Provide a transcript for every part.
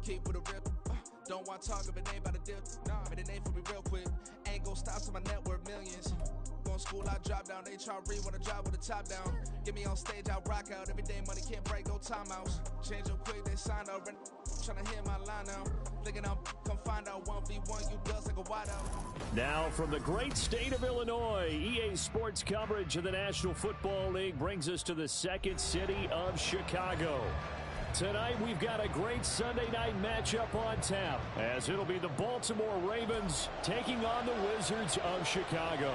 Keep with a rip. Don't want to talk if it ain't about a dip. Nah, but it ain't for me real quick. Ain't gon' stop, so my net worth millions. Going school, I drop down. They try to read when I drive with the top down. Get me on stage, I rock out. Every day money can't break, no timeouts. Change up quick, they signed up. Tryna hear my line now. Thinking I'm come find out 1v1, you does like a wideout. Now from the great state of Illinois, EA Sports coverage of the National Football League brings us to the second city of Chicago. Tonight we've got a great Sunday night matchup on tap, as it'll be the Baltimore Ravens taking on the Wizards of Chicago.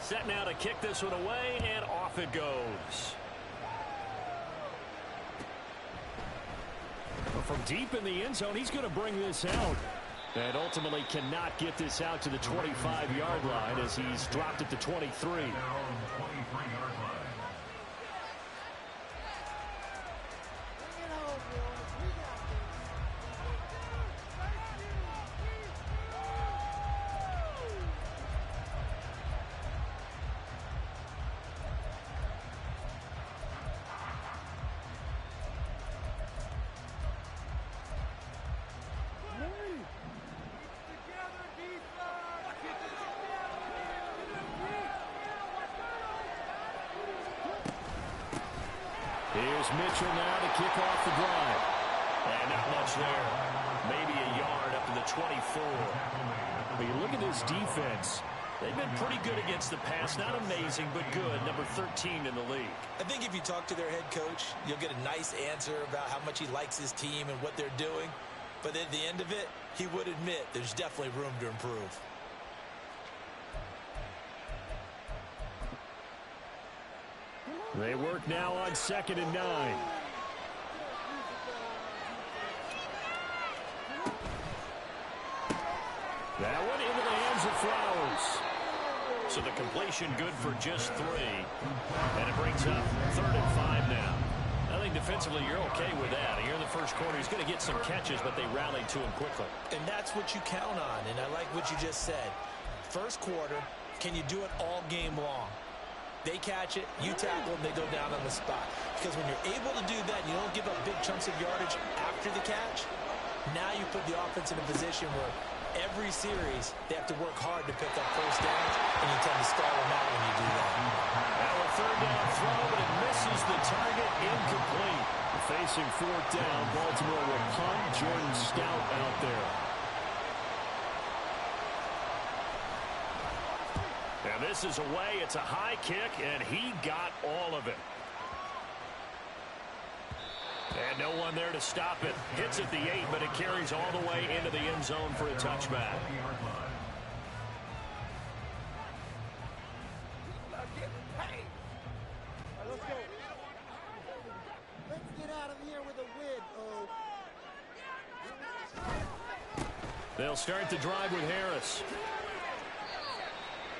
Set now to kick this one away, and off it goes. From deep in the end zone, he's going to bring this out. And ultimately cannot get this out to the 25-yard line as he's dropped it to 23. Here's Mitchell now to kick off the drive. And not much there. Maybe a yard up to the 24. But you look at this defense. They've been pretty good against the pass. Not amazing, but good. Number 13 in the league. I think if you talk to their head coach, you'll get a nice answer about how much he likes his team and what they're doing. But at the end of it, he would admit there's definitely room to improve. They work now on 2nd and 9. That one into the hands of Flowers. So the completion good for just 3. And it brings up 3rd and 5 now. I think defensively you're okay with that. Here in the first quarter, he's going to get some catches, but they rallied to him quickly. And that's what you count on, and I like what you just said. First quarter, can you do it all game long? They catch it, you tackle them, they go down on the spot. Because when you're able to do that, you don't give up big chunks of yardage after the catch. Now you put the offense in a position where every series they have to work hard to pick up first downs, and you tend to stall them out when you do that. Now a 3rd down throw, but it misses the target, incomplete. Facing 4th down, Baltimore will punt. Jordan Stout out there. And this is away. It's a high kick, and he got all of it. And no one there to stop it. Hits at the 8, but it carries all the way into the end zone for a touchback. Let's go. Let's get out of here with a win. They'll start the drive with Harris.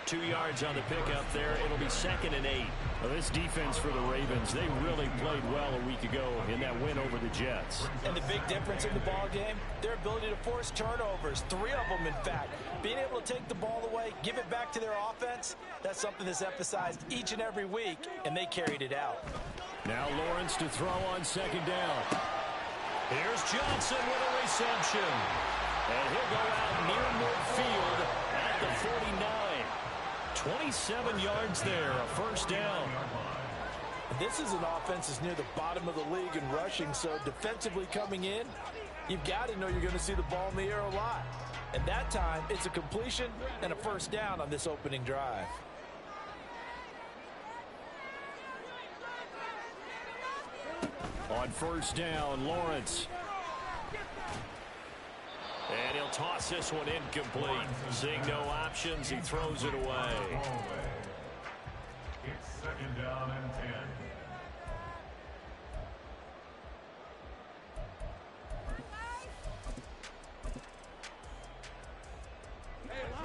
2 yards on the pickup there. It'll be 2nd and 8. Well, this defense for the Ravens, they really played well a week ago in that win over the Jets. And the big difference in the ball game, their ability to force turnovers. 3 of them, in fact. Being able to take the ball away, give it back to their offense, that's something that's emphasized each and every week, and they carried it out. Now Lawrence to throw on 2nd down. Here's Johnson with a reception. And he'll go out near midfield at the 49. 27 yards there, a 1st down. This is an offense that's near the bottom of the league in rushing, so defensively coming in, you've got to know you're going to see the ball in the air a lot. And that time, it's a completion and a 1st down on this opening drive. On 1st down, Lawrence. And he'll toss this one incomplete. Seeing no options, he throws it away. It's 2nd down and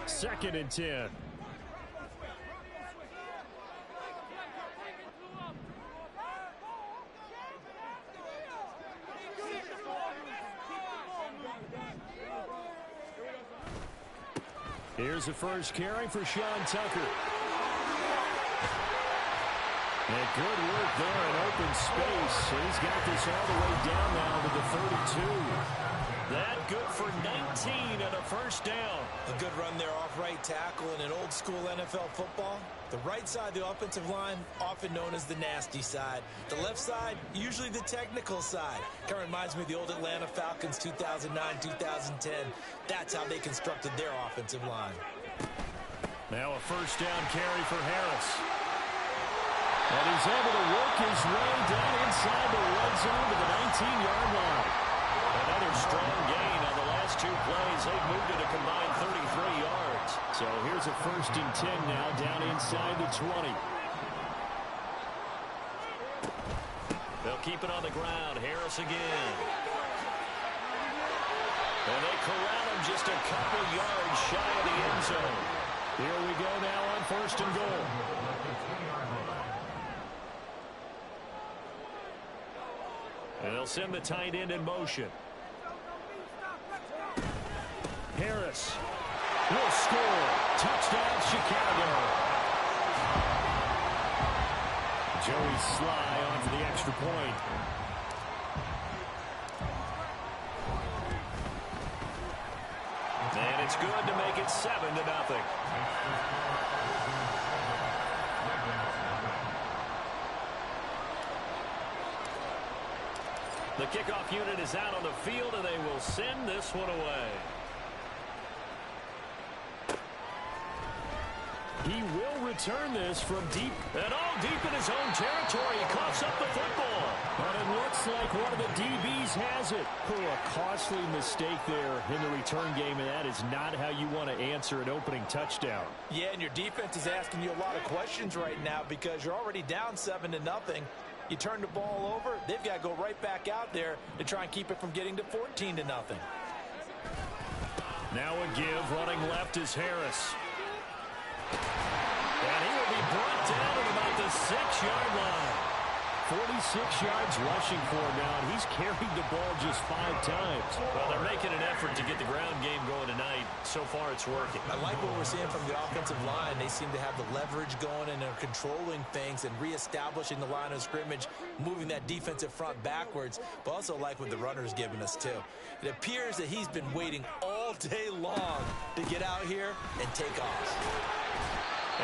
10. 2nd and 10. Here's the first carry for Sean Tucker. And good work there in open space. He's got this all the way down now to the 32. That good for 19 and a first down. A good run there off right tackle in an old school NFL football. The right side of the offensive line, often known as the nasty side. The left side, usually the technical side. Kind of reminds me of the old Atlanta Falcons 2009-2010. That's how they constructed their offensive line. Now a first down carry for Harris. And he's able to work his way down inside the red zone to the 19-yard line. Another strong gain on the last two plays. They've moved it a combined 33 yards. So here's a 1st and 10 now down inside the 20. They'll keep it on the ground. Harris again. And they corral him just a couple yards shy of the end zone. Here we go now on 1st and goal. And they'll send the tight end in motion. Harris will score. Touchdown, Chicago. Joey Sly on for the extra point. And it's good to make it 7-0. The kickoff unit is out on the field, and they will send this one away. He will return this from deep, and all deep in his own territory. He coughs up the football. But it looks like one of the DBs has it. A costly mistake there in the return game, and that is not how you want to answer an opening touchdown. Yeah, and your defense is asking you a lot of questions right now because you're already down 7-0. You turn the ball over, they've got to go right back out there to try and keep it from getting to 14-0. Now a give, running left is Harris. And he will be brought down at about the 6-yard line. 46 yards rushing for him now, and he's carried the ball just 5 times. Well, they're making an effort to get the ground game going tonight. So far, it's working. I like what we're seeing from the offensive line. They seem to have the leverage going, and they're controlling things and reestablishing the line of scrimmage, moving that defensive front backwards, but also like what the runner's giving us, too. It appears that he's been waiting all day long to get out here and take off.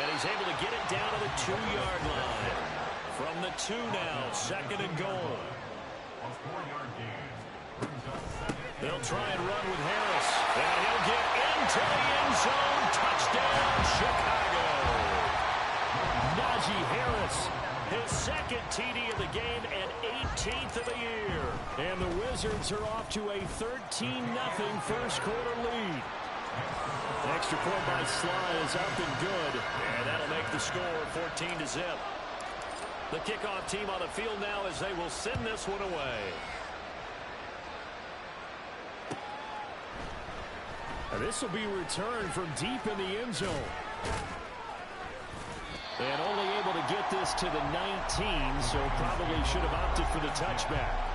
And he's able to get it down to the 2-yard line. From the 2 now, 2nd and goal. They'll try and run with Harris. And he'll get into the end zone. Touchdown, Chicago. Najee Harris, his 2nd TD of the game and 18th of the year. And the Wizards are off to a 13-0 first quarter lead. The extra point by Sly is up and good. And that'll make the score 14-0. The kickoff team on the field now as they will send this one away. And this will be returned from deep in the end zone. And only able to get this to the 19, so probably should have opted for the touchback.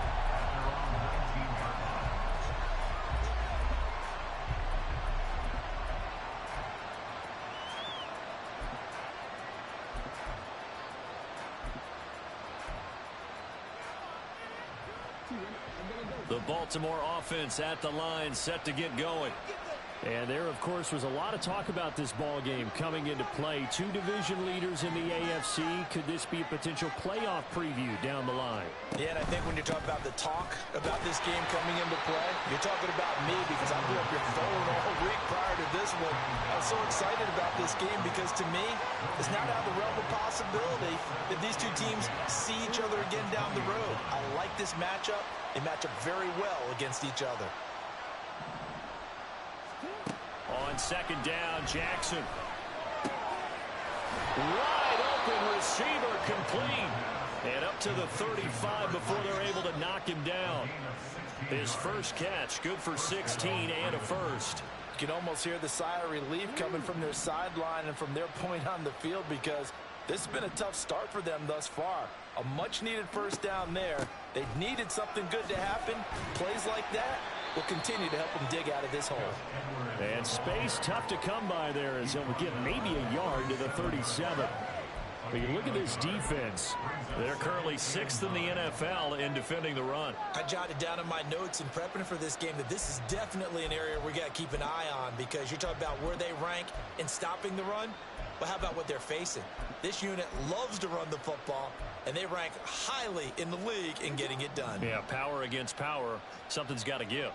The Baltimore offense at the line, set to get going. And there, of course, was a lot of talk about this ball game coming into play. 2 division leaders in the AFC. Could this be a potential playoff preview down the line? Yeah, and I think when you're talking about the talk about this game coming into play, you're talking about me because I blew up your phone all week prior to this one. I was so excited about this game because to me, it's not out of the realm of possibility that these 2 teams see each other again down the road. I like this matchup. They match up very well against each other. On 2nd down, Jackson. Wide open receiver complete. And up to the 35 before they're able to knock him down. His first catch, good for 16 and a first. You can almost hear the sigh of relief coming from their sideline and from their point on the field because this has been a tough start for them thus far. A much-needed first down there. They needed something good to happen. Plays like that will continue to help them dig out of this hole. And space tough to come by there as they'll get maybe a yard to the 37. But you look at this defense. They're currently 6th in the NFL in defending the run. I jotted down in my notes in prepping for this game that this is definitely an area we got to keep an eye on, because you're talking about where they rank in stopping the run. But how about what they're facing? This unit loves to run the football, and they rank highly in the league in getting it done. Yeah, power against power. Something's got to give.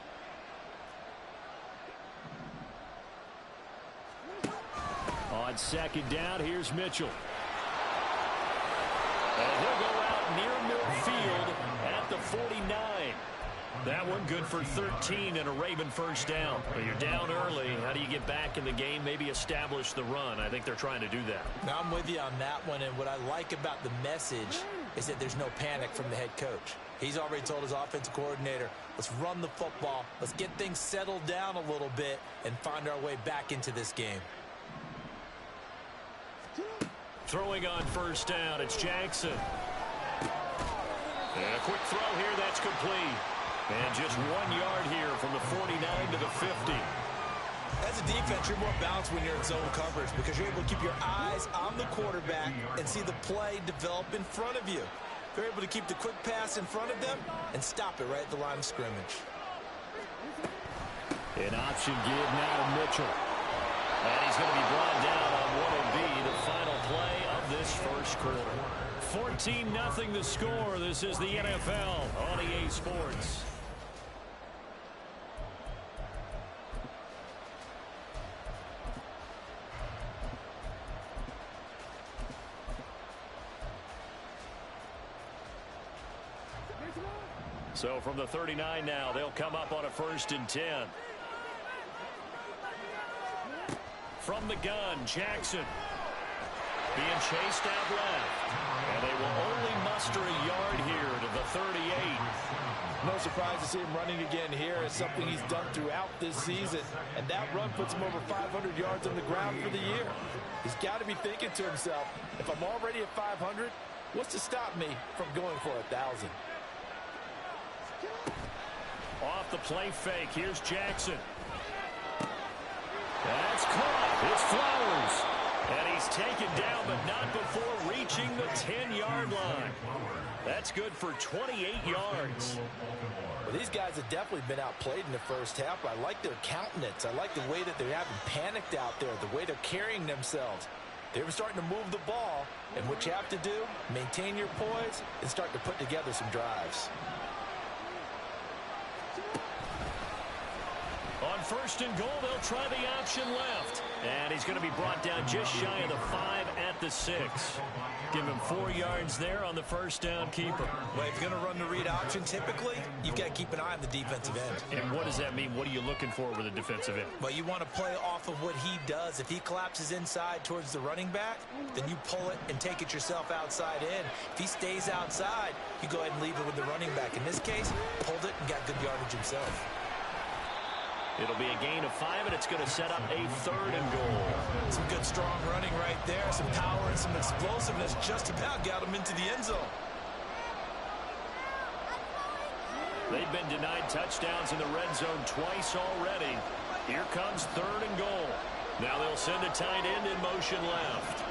On second down, here's Mitchell. And he'll go out near midfield at the 49. That one good for 13 and a Raven first down. But you're down early. How do you get back in the game? Maybe establish the run. I think they're trying to do that. Now, I'm with you on that one, and what I like about the message is that there's no panic from the head coach. He's already told his offensive coordinator, let's run the football, let's get things settled down a little bit and find our way back into this game. Throwing on first down, it's Jackson. And a quick throw here, that's complete. And just 1 yard here from the 49 to the 50. As a defense, you're more balanced when you're in zone coverage because you're able to keep your eyes on the quarterback and see the play develop in front of you. You're able to keep the quick pass in front of them and stop it right at the line of scrimmage. An option give now to Mitchell. And he's going to be brought down on what will be the final play of this first quarter. 14-0 the score. This is the NFL on EA Sports. So from the 39 now, they'll come up on a 1st and 10. From the gun, Jackson being chased out left. And they will only muster a yard here to the 38. No surprise to see him running again here. It's something he's done throughout this season. And that run puts him over 500 yards on the ground for the year. He's got to be thinking to himself, if I'm already at 500, what's to stop me from going for 1,000? Off the play fake, here's Jackson. That's caught. It's Flowers. And he's taken down, but not before reaching the 10-yard line. That's good for 28 yards. Well, these guys have definitely been outplayed in the first half. I like their countenance. I like the way that they haven't panicked out there, the way they're carrying themselves. They're starting to move the ball, and what you have to do, maintain your poise and start to put together some drives. On 1st and goal, they'll try the option left. And he's going to be brought down just shy of the 5 at the 6. Give him 4 yards there on the first down keeper. Well, if you're going to run the read option, typically, you've got to keep an eye on the defensive end. And what does that mean? What are you looking for with a defensive end? Well, you want to play off of what he does. If he collapses inside towards the running back, then you pull it and take it yourself outside in. If he stays outside, you go ahead and leave it with the running back. In this case, pulled it and got good yardage himself. It'll be a gain of 5, and it's going to set up a 3rd and goal. Some good, strong running right there. Some power and some explosiveness just about got him into the end zone. They've been denied touchdowns in the red zone twice already. Here comes 3rd and goal. Now they'll send a tight end in motion left.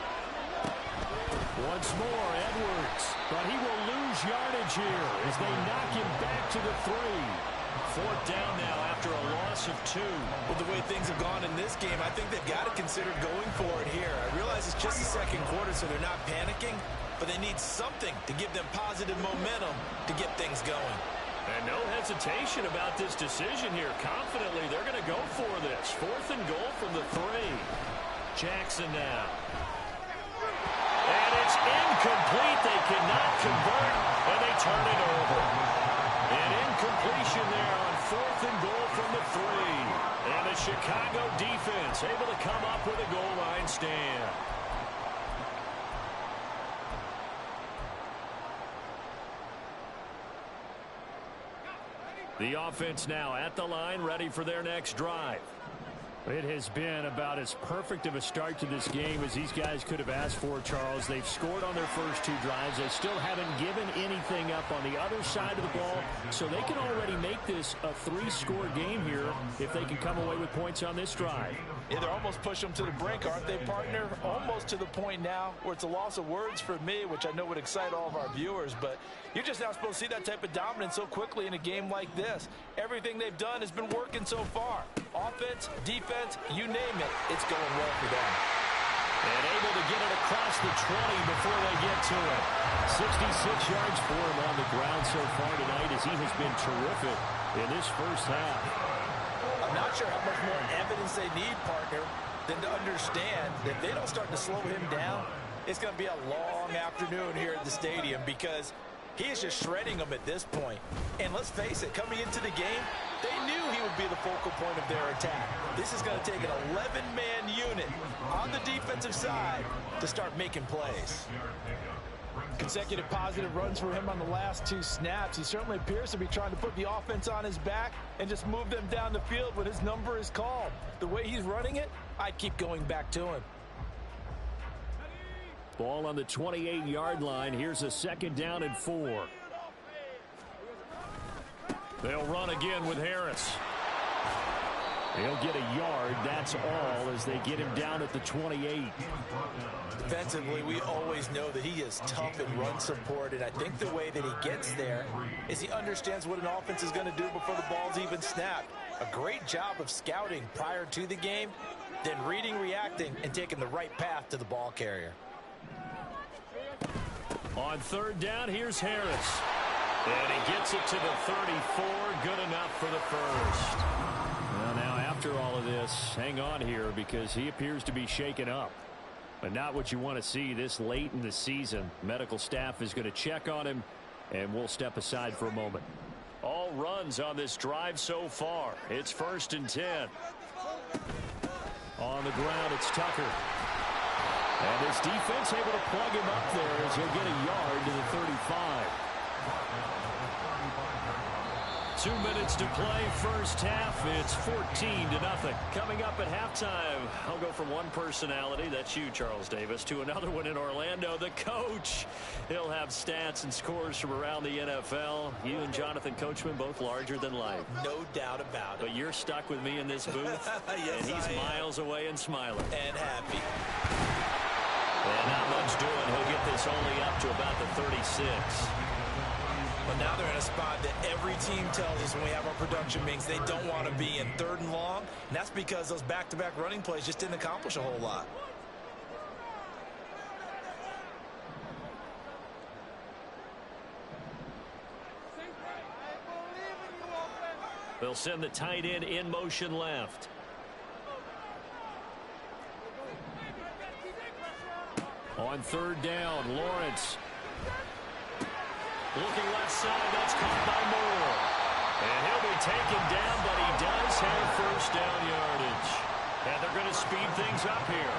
Once more, Edwards. But he will lose yardage here as they knock him back to the 3. 4th down now after a loss of 2. With the way things have gone in this game, I think they've got to consider going for it here. I realize it's just the second quarter, so they're not panicking, but they need something to give them positive momentum to get things going. And no hesitation about this decision here. Confidently, they're going to go for this. 4th and goal from the 3. Jackson now. And it's incomplete. They cannot convert, and they turn it over. An incompletion there on 4th and goal from the 3. And the Chicago defense able to come up with a goal line stand. The offense now at the line, ready for their next drive. It has been about as perfect of a start to this game as these guys could have asked for, Charles. They've scored on their first 2 drives. They still haven't given anything up on the other side of the ball, so they can already make this a 3-score game here if they can come away with points on this drive. Yeah, they're almost pushing them to the brink, aren't they, partner? Almost to the point now where it's a loss of words for me, which I know would excite all of our viewers, but you're just not supposed to see that type of dominance so quickly in a game like this. Everything they've done has been working so far. Offense, defense, you name it, it's going well for them. And able to get it across the 20 before they get to it. 66 yards for him on the ground so far tonight as he has been terrific in this first half. I'm not sure how much more evidence they need, partner, than to understand that if they don't start to slow him down, it's going to be a long afternoon here at the stadium because he is just shredding them at this point. And let's face it, coming into the game, they knew he would be the focal point of their attack. This is going to take an 11-man unit on the defensive side to start making plays. Consecutive positive runs for him on the last 2 snaps. He certainly appears to be trying to put the offense on his back and just move them down the field when his number is called. The way he's running it, I'd keep going back to him. Ball on the 28-yard line. Here's a 2nd down and 4. They'll run again with Harris. He'll get a yard, that's all, as they get him down at the 28. Defensively, we always know that he is tough in run support, and I think the way that he gets there is he understands what an offense is going to do before the ball's even snapped. A great job of scouting prior to the game, then reading, reacting, and taking the right path to the ball carrier. On 3rd down, here's Harris. And he gets it to the 34. Good enough for the first. Well, now, after all of this, hang on here because he appears to be shaken up. But not what you want to see this late in the season. Medical staff is going to check on him, and we'll step aside for a moment. All runs on this drive so far. It's 1st and 10. On the ground, it's Tucker. And his defense able to plug him up there as he'll get a yard to the 35. 2 minutes to play, first half. It's 14-0. Coming up at halftime, I'll go from one personality, that's you, Charles Davis, to another one in Orlando, the coach. He'll have stats and scores from around the NFL. You and Jonathan Coachman both larger than life. No doubt about it. But you're stuck with me in this booth, yes, and he's miles away and smiling. And happy. And not much doing. He'll get this only up to about the 36. But now they're in a spot that every team tells us when we have our production meetings they don't want to be in 3rd and long. And that's because those back-to-back running plays just didn't accomplish a whole lot. They'll send the tight end in motion left. On 3rd down, Lawrence. Looking left side, that's caught by Moore. And he'll be taken down, but he does have first down yardage. And they're going to speed things up here.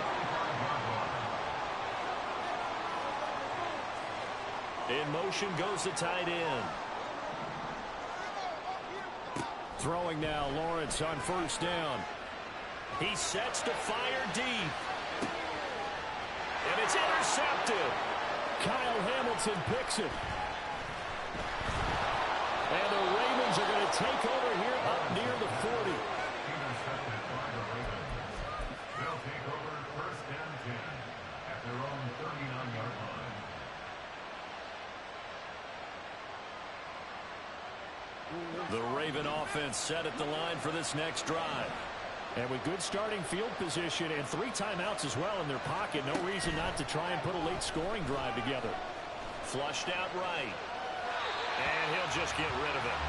In motion goes the tight end. Throwing now, Lawrence on 1st down. He sets to fire deep. And it's intercepted. Kyle Hamilton picks it. And the Ravens are going to take over here up near the 40. They'll take over 1st and 10 at their own 39-yard line. The Raven offense set at the line for this next drive. And with good starting field position and 3 timeouts as well in their pocket, no reason not to try and put a late scoring drive together. Flushed out right. And he'll just get rid of it.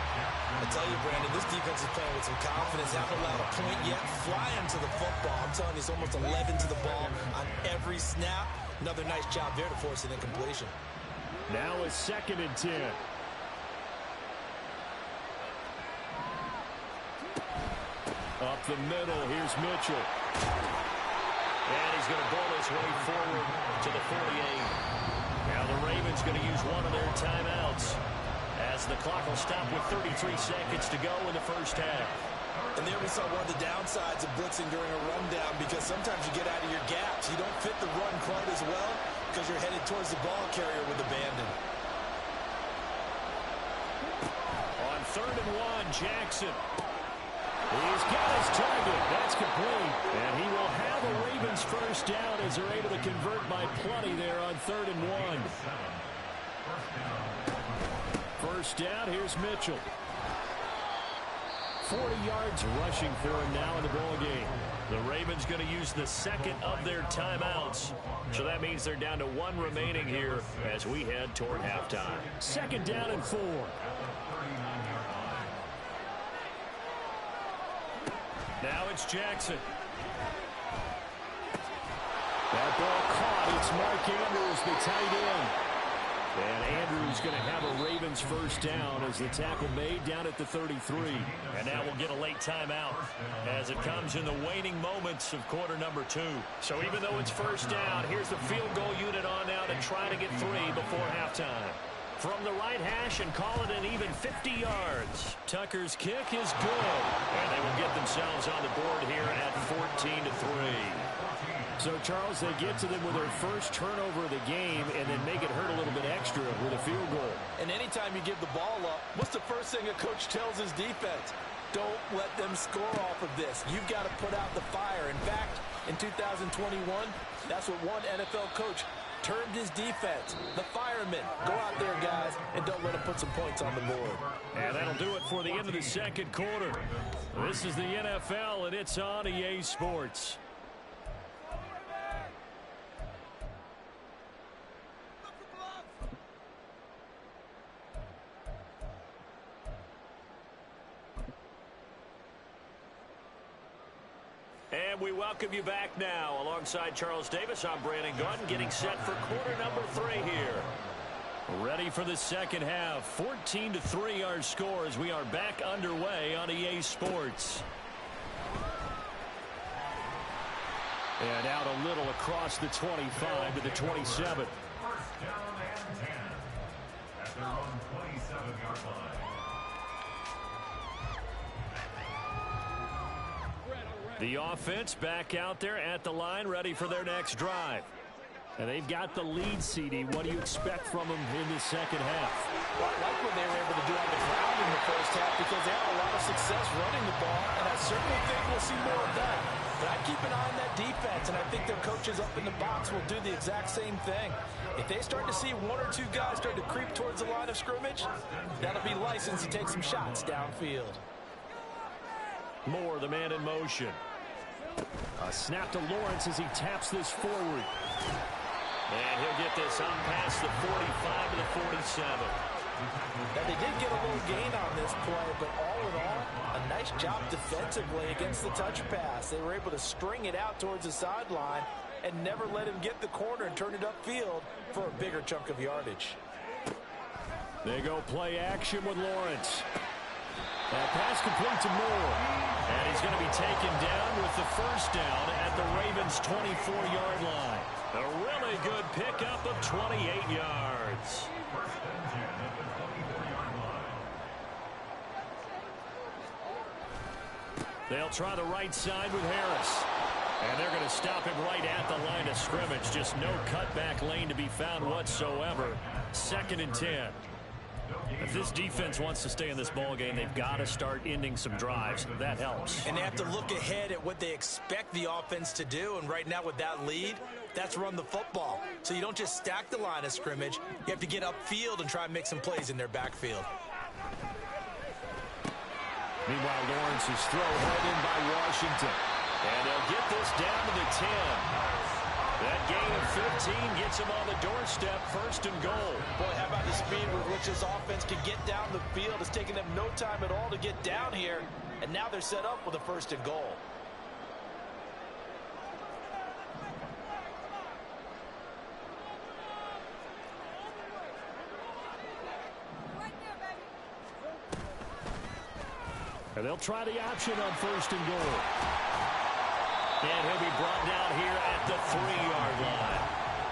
I tell you, Brandon, this defense is playing with some confidence. Haven't allowed a point yet. Flying to the football. I'm telling you, it's almost 11 to the ball on every snap. Another nice job there to force an incompletion. Now it's 2nd and 10. Up the middle, here's Mitchell. And he's going to bowl his way forward to the 48. Now the Ravens going to use one of their timeouts as the clock will stop with 33 seconds to go in the first half. And there we saw one of the downsides of blitzing during a rundown, because sometimes you get out of your gaps. You don't fit the run quite as well because you're headed towards the ball carrier with abandon. On 3rd and 1, Jackson. He's got his target. That's complete. And he will have a Ravens first down as they're able to convert by plenty there on 3rd and 1. First down, here's Mitchell. 40 yards rushing for him now in the ball game. The Ravens going to use the second of their timeouts. So that means they're down to 1 remaining here as we head toward halftime. 2nd down and 4. Now it's Jackson. That ball caught. It's Mark Andrews, the tight end. And Andrews going to have a Ravens first down as the tackle made down at the 33. And now we'll get a late timeout as it comes in the waning moments of quarter number 2. So even though it's first down, here's the field goal unit on now to try to get 3 before halftime. From the right hash and call it an even 50 yards. Tucker's kick is good. And they will get themselves on the board here at 14-3. So, Charles, they get to them with their first turnover of the game and then make it hurt a little bit extra with a field goal. And anytime you give the ball up, what's the first thing a coach tells his defense? Don't let them score off of this. You've got to put out the fire. In fact, in 2021, that's what one NFL coach termed his defense. The firemen. Go out there, guys, and don't let them put some points on the board. And that'll do it for the end of the second quarter. This is the NFL, and it's on EA Sports. And we welcome you back now. Alongside Charles Davis, I'm Brandon Gunn, getting set for quarter number 3 here. Ready for the second half. 14-3 our score as we are back underway on EA Sports. And out a little across the 25 to the 27. First down and 10 at their own 27-yard line. The offense back out there at the line, ready for their next drive. And they've got the lead, CD. What do you expect from them in the second half? Well, I like what they were able to do on the ground in the first half because they had a lot of success running the ball, and I certainly think we'll see more of that. But I'd keep an eye on that defense, and I think their coaches up in the box will do the exact same thing. If they start to see 1 or 2 guys start to creep towards the line of scrimmage, that'll be license to take some shots downfield. Moore, the man in motion. A snap to Lawrence as he taps this forward. And he'll get this on past the 45 to the 47. Now, they did get a little gain on this play, but all in all, a nice job defensively against the touch pass. They were able to string it out towards the sideline and never let him get the corner and turn it upfield for a bigger chunk of yardage. They go play action with Lawrence. That pass complete to Moore. And he's going to be taken down with the first down at the Ravens' 24-yard line. A really good pickup of 28 yards. First and 10 at the 24-yard line. They'll try the right side with Harris. And they're going to stop him right at the line of scrimmage. Just no cutback lane to be found whatsoever. 2nd and 10. If this defense wants to stay in this ball game, they've got to start ending some drives. That helps. And they have to look ahead at what they expect the offense to do. And right now with that lead, that's run the football. So you don't just stack the line of scrimmage. You have to get upfield and try and make some plays in their backfield. Meanwhile, Lawrence's throw held in by Washington. And they'll get this down to the 10. That gain of 15 gets him on the doorstep, 1st and goal. Boy, how about the speed with which this offense can get down the field? It's taken them no time at all to get down here, and now they're set up with a 1st and goal. And they'll try the option on 1st and goal. And he'll be brought down here at the 3-yard line.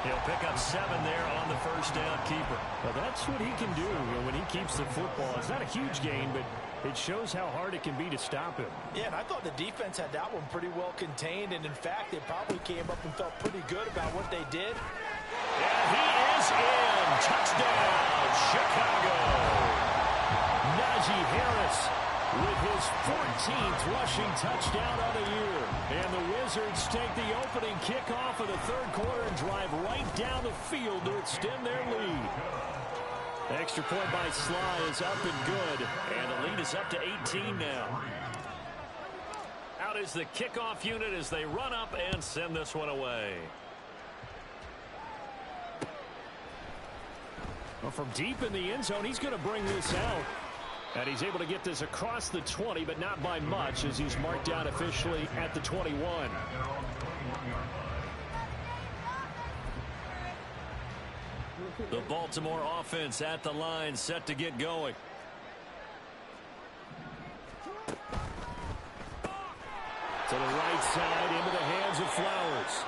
He'll pick up 7 there on the first down keeper. Well, that's what he can do when he keeps the football. It's not a huge gain, but it shows how hard it can be to stop him. Yeah, and I thought the defense had that one pretty well contained, and in fact, they probably came up and felt pretty good about what they did. And he is in. Touchdown, Chicago. Najee Harris with his 14th rushing touchdown of the year. And the Wizards take the opening kickoff of the third quarter and drive right down the field to extend their lead. Extra point by Sly is up and good. And the lead is up to 18 now. Out is the kickoff unit as they run up and send this one away. Well, from deep in the end zone, he's going to bring this out. And he's able to get this across the 20, but not by much, as he's marked out officially at the 21. The Baltimore offense at the line, set to get going. To the right side, into the hands of Flowers.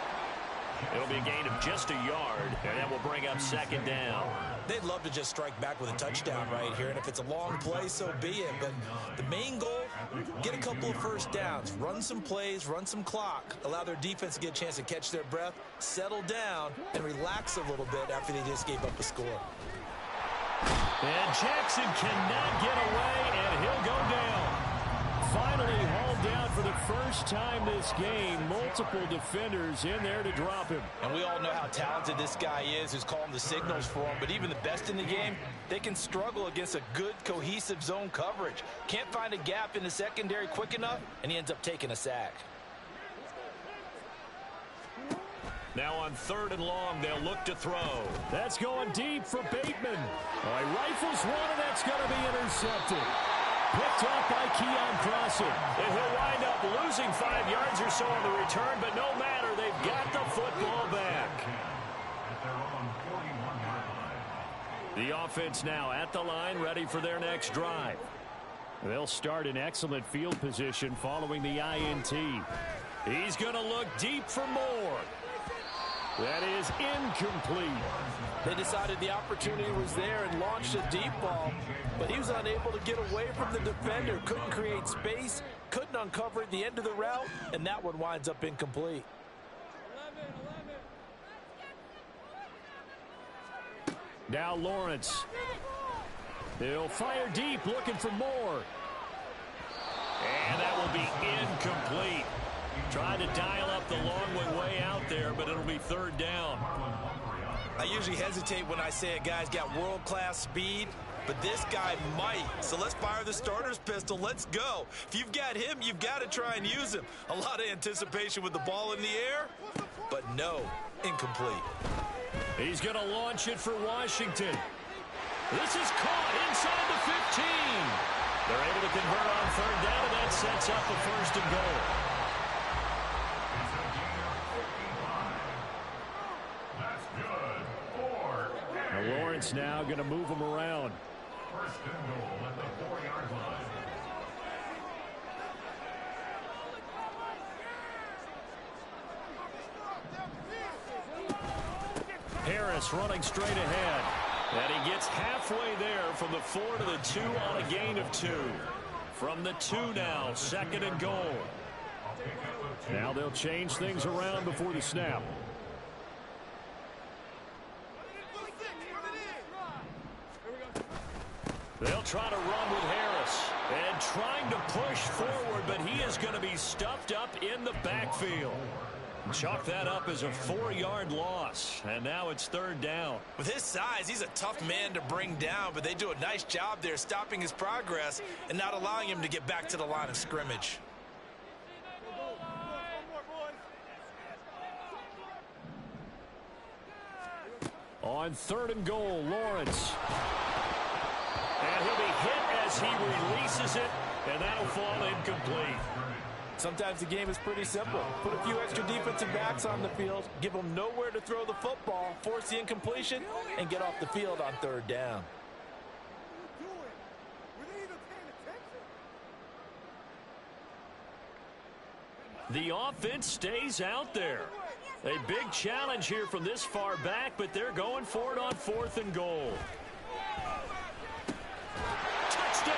It'll be a gain of just a yard, and that will bring up second down. They'd love to just strike back with a touchdown right here, and if it's a long play, so be it. But the main goal, get a couple of first downs, run some plays, run some clock, allow their defense to get a chance to catch their breath, settle down, and relax a little bit after they just gave up a score. And Jackson cannot get away, and he'll go down. Finally hauled down for the first time this game. Multiple defenders in there to drop him. And we all know how talented this guy is who's calling the signals for him. But even the best in the game, they can struggle against a good, cohesive zone coverage. Can't find a gap in the secondary quick enough, and he ends up taking a sack. Now on 3rd and long, they'll look to throw. That's going deep for Bateman. He rifles one, and that's going to be intercepted. Picked off by Keon Crossen. And he'll wind up losing 5 yards or so on the return, but no matter, they've got the football back. The offense now at the line, ready for their next drive. They'll start in excellent field position following the INT. He's going to look deep for more. That is incomplete. They decided the opportunity was there and launched a deep ball, but he was unable to get away from the defender, couldn't create space, couldn't uncover at the end of the route, and that one winds up incomplete. Now Lawrence. He'll fire deep, looking for more. And that will be incomplete. Trying to dial up the long way out there, but it'll be 3rd down. I usually hesitate when I say a guy's got world-class speed, but this guy might. So let's fire the starter's pistol. Let's go. If you've got him, you've got to try and use him. A lot of anticipation with the ball in the air, but no, incomplete. He's going to launch it for Washington. This is caught inside the 15. They're able to convert on 3rd down, and that sets up the 1st and goal. Lawrence now going to move him around. 1st and goal at the 4-yard line. Harris running straight ahead. And he gets halfway there from the 4 to the 2 on a gain of 2. From the 2 now, 2nd and goal. Now they'll change things around before the snap. They'll try to run with Harris. And trying to push forward, but he is going to be stuffed up in the backfield. Chalk that up as a 4-yard loss. And now it's 3rd down. With his size, he's a tough man to bring down, but they do a nice job there stopping his progress and not allowing him to get back to the line of scrimmage. On 3rd and goal, Lawrence. And he'll be hit as he releases it, and that'll fall incomplete. Sometimes the game is pretty simple. Put a few extra defensive backs on the field, give them nowhere to throw the football, force the incompletion, and get off the field on 3rd down. The offense stays out there. A big challenge here from this far back, but they're going for it on 4th and goal. Touchdown!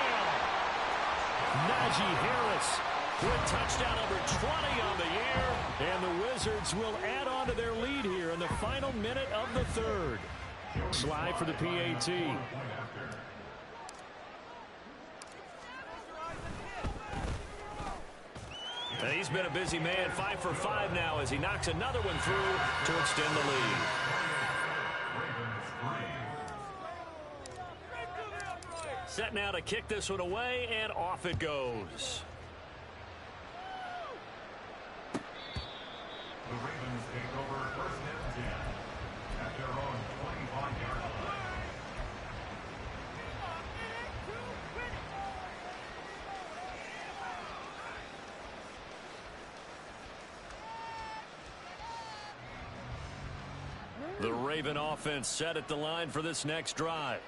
Najee Harris with touchdown number 20 on the year. And the Wizards will add on to their lead here in the final minute of the 3rd. Slide for the PAT. And he's been a busy man, 5 for 5 now as he knocks another one through to extend the lead. Set now to kick this one away, and off it goes. The Ravens take over 1st and 10 at their own 25-yard line. The Raven offense set at the line for this next drive.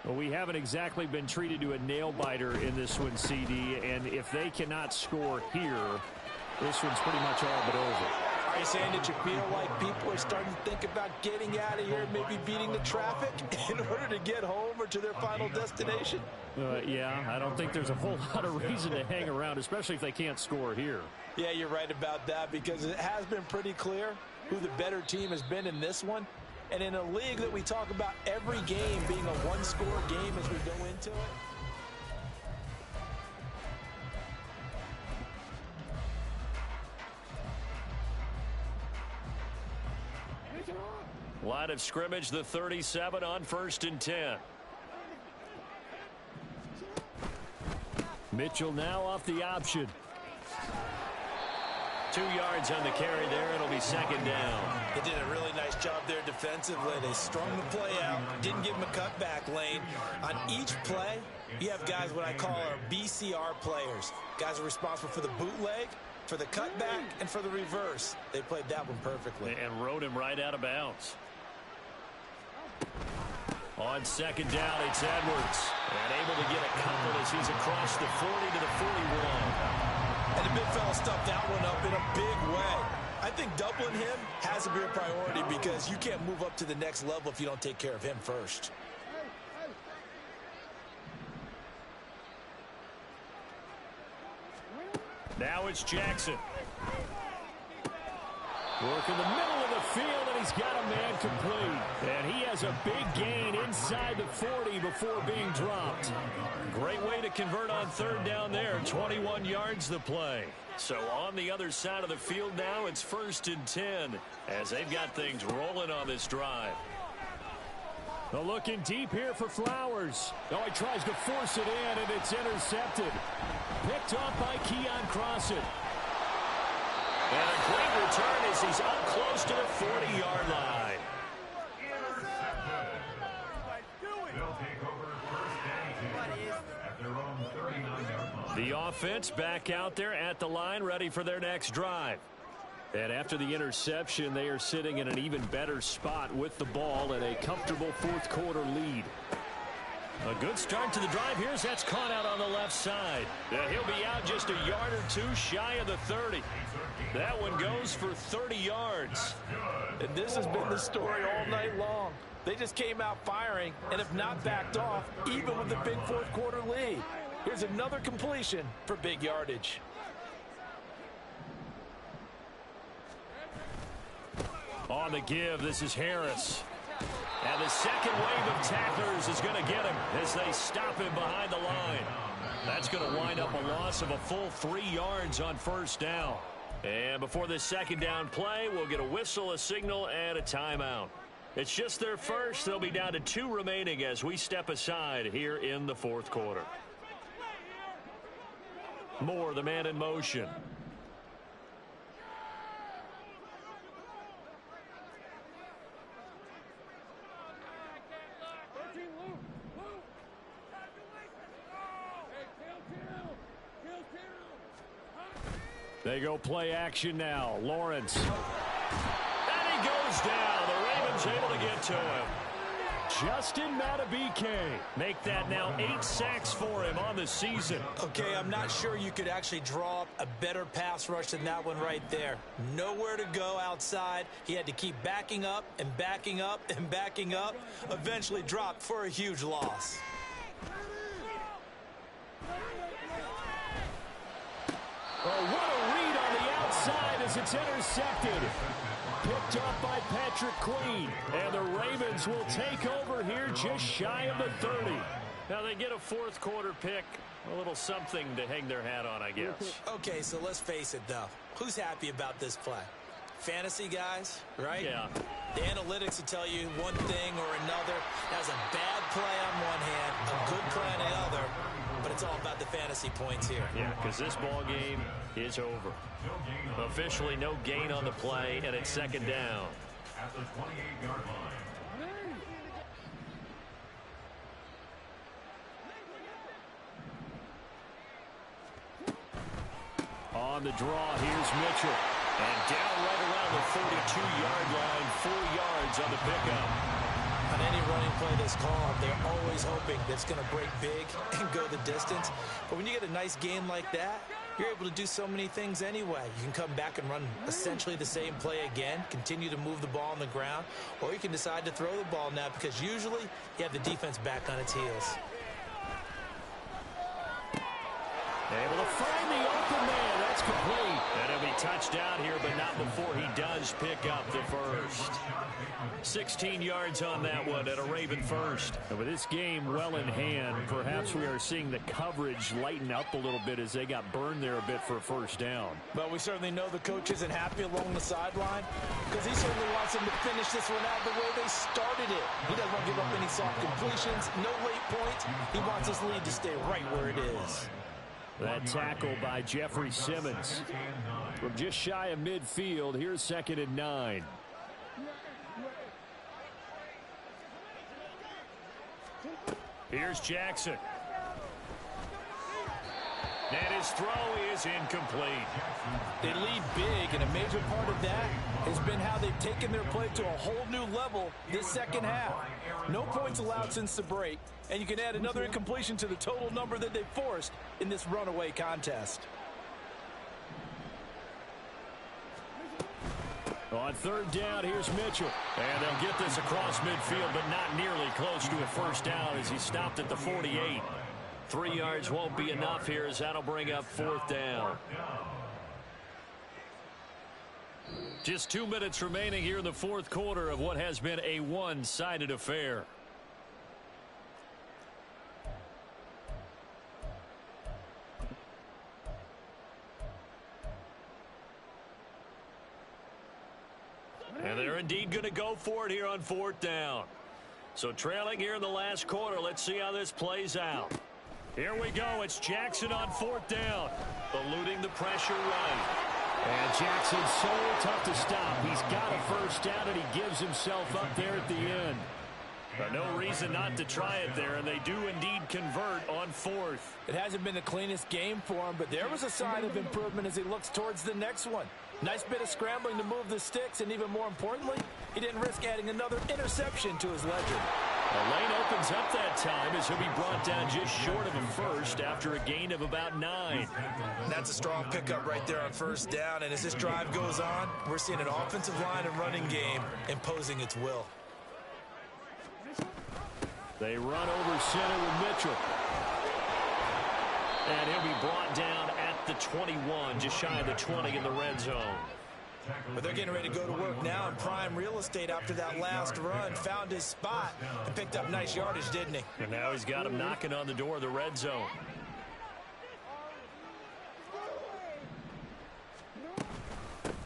Well, we haven't exactly been treated to a nail-biter in this one, CD, and if they cannot score here, this one's pretty much all but over. Are you saying that you feel like people are starting to think about getting out of here, maybe beating the traffic in order to get home or to their final destination? Yeah, I don't think there's a whole lot of reason to hang around, especially if they can't score here. Yeah, you're right about that because it has been pretty clear who the better team has been in this one. And in a league that we talk about every game being a one-score game as we go into it. Line of scrimmage, the 37 on 1st and 10. Mitchell now off the option. 2 yards on the carry there. It'll be 2nd down. They did a really nice job there defensively. They strung the play out, didn't give them a cutback lane. On each play, you have guys what I call our BCR players. Guys are responsible for the bootleg, for the cutback, and for the reverse. They played that one perfectly. And rode him right out of bounds. On 2nd down, it's Edwards. And able to get a couple as he's across the 40 to the 41. And the big fella stuffed that one up in a big way. I think doubling him has to be a priority because you can't move up to the next level if you don't take care of him first. Now it's Jackson. Work in the middle of the field, and he's got a man complete. And he has a big gain inside the 40 before being dropped. Great way to convert on 3rd down there. 21 yards the play. So on the other side of the field now, it's 1st and 10 as they've got things rolling on this drive. They're looking deep here for Flowers. Oh, he tries to force it in, and it's intercepted. Picked off by Keon Crossett. And a great return as he's up close to the 40-yard line. They'll take over 1st and 10 at their own 39-yard line. The offense back out there at the line, ready for their next drive. And after the interception, they are sitting in an even better spot with the ball and a comfortable 4th quarter lead. A good start to the drive. Here's that's caught out on the left side. He'll be out just a yard or two shy of the 30. That one goes for 30 yards. And this has been the story all night long. They just came out firing and have not backed off, even with the big 4th quarter lead. Here's another completion for big yardage. On the give, this is Harris. And the second wave of tacklers is going to get him as they stop him behind the line. That's going to wind up a loss of a full 3 yards on 1st down. And before this 2nd down play, we'll get a whistle, a signal, and a timeout. It's just their first. They'll be down to 2 remaining as we step aside here in the 4th quarter. Moore, the man in motion. They go play action now. Lawrence. And he goes down. The Ravens able to get to him. Justin Madubuike. Make that now 8 sacks for him on the season. Okay, I'm not sure you could actually draw up a better pass rush than that one right there. Nowhere to go outside. He had to keep backing up and backing up and backing up. Eventually dropped for a huge loss. Oh, what a read on the outside as it's intercepted. Picked up by Patrick Queen. And the Ravens will take over here just shy of the 30. Now they get a fourth quarter pick. A little something to hang their hat on, I guess. Okay, so let's face it, though. Who's happy about this play? Fantasy guys, right? Yeah. The analytics will tell you one thing or another. That's a bad play on one hand, a good play on the other. But it's all about the fantasy points here. Yeah, because this ball game is over. Officially no gain on the play, and it's second down. At the 28-yard line. On the draw, here's Mitchell. And down right around the 42-yard line, 4 yards on the pickup. On any running play that's called, they're always hoping that it's going to break big and go the distance. But when you get a nice game like that, you're able to do so many things anyway. You can come back and run essentially the same play again, continue to move the ball on the ground, or you can decide to throw the ball now because usually you have the defense back on its heels. Able to find the open man. That's complete. And he'll be touched out here, but not before he does pick up the first. 16 yards on that one at a Raven first. And with this game well in hand, perhaps we are seeing the coverage lighten up a little bit as they got burned there a bit for a first down. But we certainly know the coach isn't happy along the sideline because he certainly wants them to finish this one out the way they started it. He doesn't want to give up any soft completions, no late points. He wants his lead to stay right where it is. That tackle by Jeffrey Simmons. From just shy of midfield, here's 2nd and 9. Here's Jackson. And his throw is incomplete. They lead big, and a major part of that has been how they've taken their play to a whole new level this second half. No points allowed since the break, and you can add another incompletion to the total number that they forced in this runaway contest. On 3rd down, here's Mitchell. And they'll get this across midfield, but not nearly close to a first down as he stopped at the 48. 3 yards won't be enough here as that'll bring up 4th down. Just 2 minutes remaining here in the 4th quarter of what has been a one-sided affair. And they're indeed going to go for it here on 4th down. So trailing here in the last quarter. Let's see how this plays out. Here we go. It's Jackson on 4th down. Eluding the pressure right. And Jackson's so tough to stop. He's got a first down, and he gives himself up there at the end. But no reason not to try it there, and they do indeed convert on 4th. It hasn't been the cleanest game for him, but there was a sign of improvement as he looks towards the next one. Nice bit of scrambling to move the sticks, and even more importantly, he didn't risk adding another interception to his ledger. The lane opens up that time as he'll be brought down just short of a first after a gain of about 9. That's a strong pickup right there on 1st down, and as this drive goes on, we're seeing an offensive line and running game imposing its will. They run over center with Mitchell. And he'll be brought down at the 21, just shy of the 20 in the red zone. But they're getting ready to go to work now in prime real estate after that last run. Found his spot and picked up nice yardage, didn't he? And now he's got him knocking on the door of the red zone.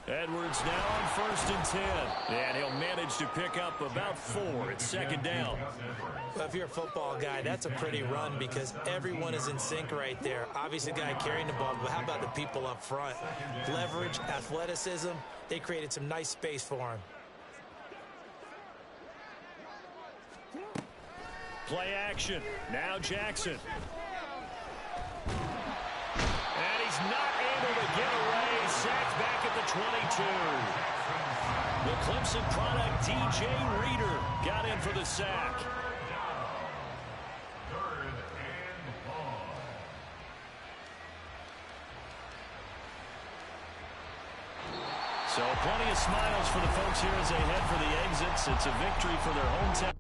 Edwards now on 1st and 10. And he'll manage to pick up about 4. It's 2nd down. Well, if you're a football guy, that's a pretty run because everyone is in sync right there. Obviously, the guy carrying the ball, but how about the people up front? Leverage, athleticism, they created some nice space for him. Play action. Now Jackson. And he's not able to get away. Sacked back at the 22. The Clemson product, DJ Reader, got in for the sack. So plenty of smiles for the folks here as they head for the exits. It's a victory for their hometown.